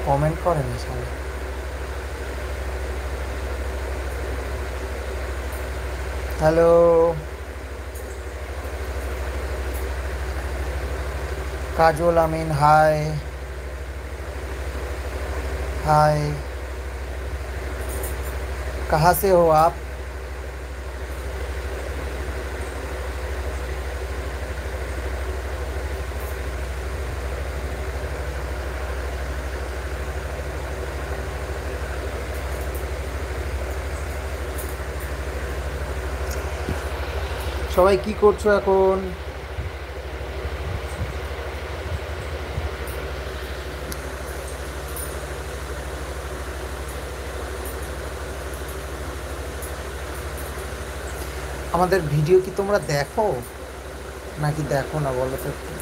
Comment করে না সবাই। হ্যালো काजोल अमीन, हाय हाय, कहाँ से हो आप? সবাই কি করছো এখন? আমাদের ভিডিও কি তোমরা দেখো নাকি দেখো না বলো তো একটু।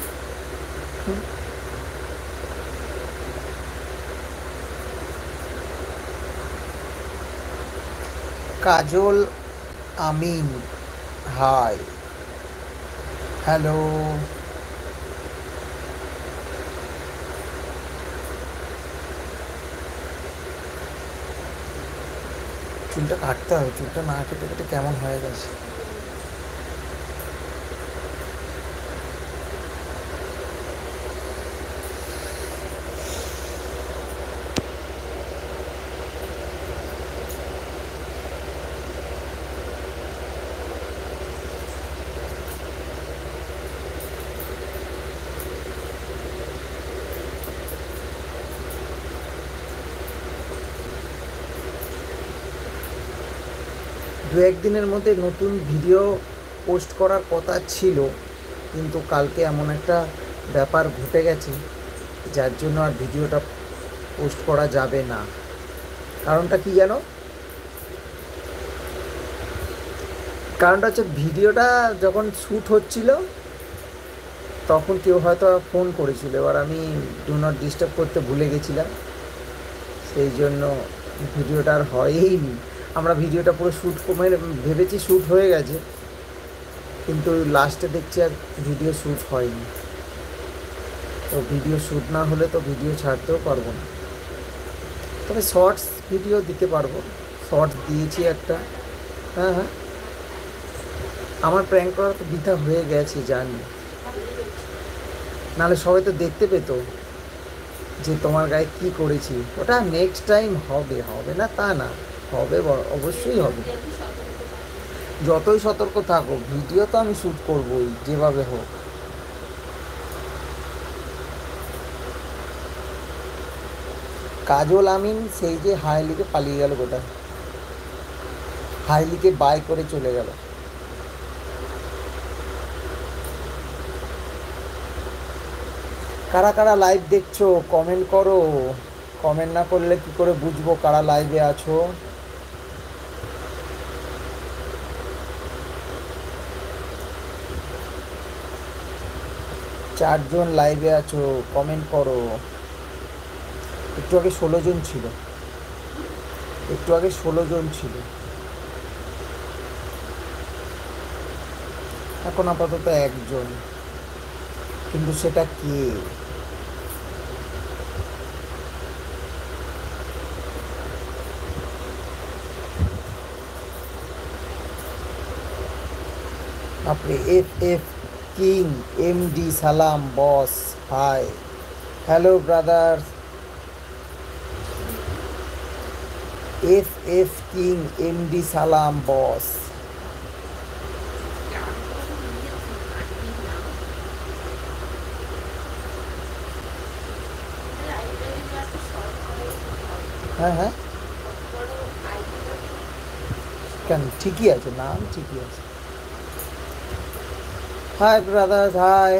কাজল আমিন, হাই হ্যালো। চুলটা কাটতে হবে, চুলটা না কেটে কেটে কেমন হয়ে গেছে। দু একদিনের মধ্যে নতুন ভিডিও পোস্ট করার কথা ছিল, কিন্তু কালকে এমন একটা ব্যাপার ঘটে গেছে যার জন্য আর ভিডিওটা পোস্ট করা যাবে না। কারণটা কি জানো? কারণটা হচ্ছে ভিডিওটা যখন শ্যুট হচ্ছিল তখন কেউ হয়তো ফোন করেছিল, এবার আমি ডু নট ডিস্টার্ব করতে ভুলে গেছিলাম, সেই জন্য ভিডিওটা আর হয়ইনি। আমরা ভিডিওটা পুরো শ্যুট মানে ভেবেছি শ্যুট হয়ে গেছে, কিন্তু লাস্টে দেখছি আর ভিডিও শ্যুট হয়নি। তো ভিডিও শ্যুট না হলে তো ভিডিও ছাড়তেও পারবো না, তবে শর্টস ভিডিও দিতে পারবো। শর্টস দিয়েছি একটা। হ্যাঁ হ্যাঁ, আমার প্র্যাঙ্ক করা তো বৃথা হয়ে গেছে জানি, নাহলে সবাই তো দেখতে পেতো যে তোমার গায়ে কী করেছি। ওটা নেক্সট টাইম হবে, হবে না তা না, হবে, অবশ্যই হবে। যতই সতর্ক থাকো ভিডিও তো আমি শ্যুট করবোই যেভাবে হোক। কাজল আমিন সেই যে হাইলিকে পালিয়ে গেল কোথায়, হাইলিকে বাই করে চলে গেল। কারা কারা লাইভ দেখছো কমেন্ট করো, কমেন্ট না করলে কি করে বুঝবো কারা লাইভে আছো। চারজন লাইভে আছো, কমেন্ট করো। একটু আগে 16 জন ছিল, একটু আগে 16 জন ছিল, এখন আপাতত একজন, কিন্তু সেটা কে? আপনি এফ এফ কিং এমডি সালাম boss, hi hello brother. F F king MD সালাম বস। হ্যাঁ হ্যাঁ, কেন ঠিকই আছে, নাম ঠিকই আছে। Hi brother, hi.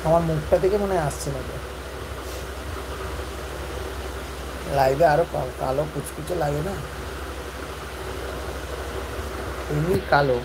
আমার মুখটা দেখে মনে আসছে না, লাইভে আরো কালো কুচকুচে লাগে না, এমনি কালো।